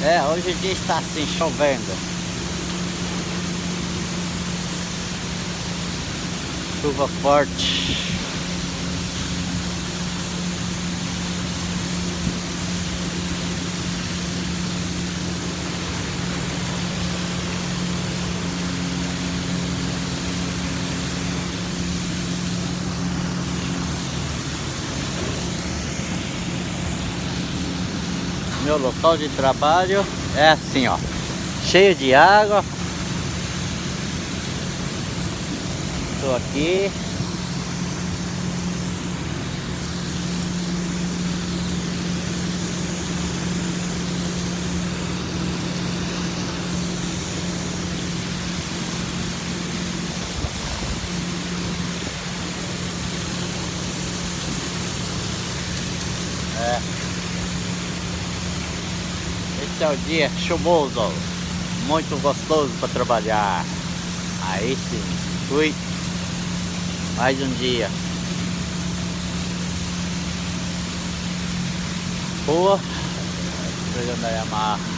É, hoje em dia está assim, chovendo. Chuva forte. Meu local de trabalho é assim, ó, cheio de água. Estou aqui. É. Esse é o dia chuvoso, muito gostoso para trabalhar. Aí sim, fui mais um dia. Boa, pegando a Yamaha.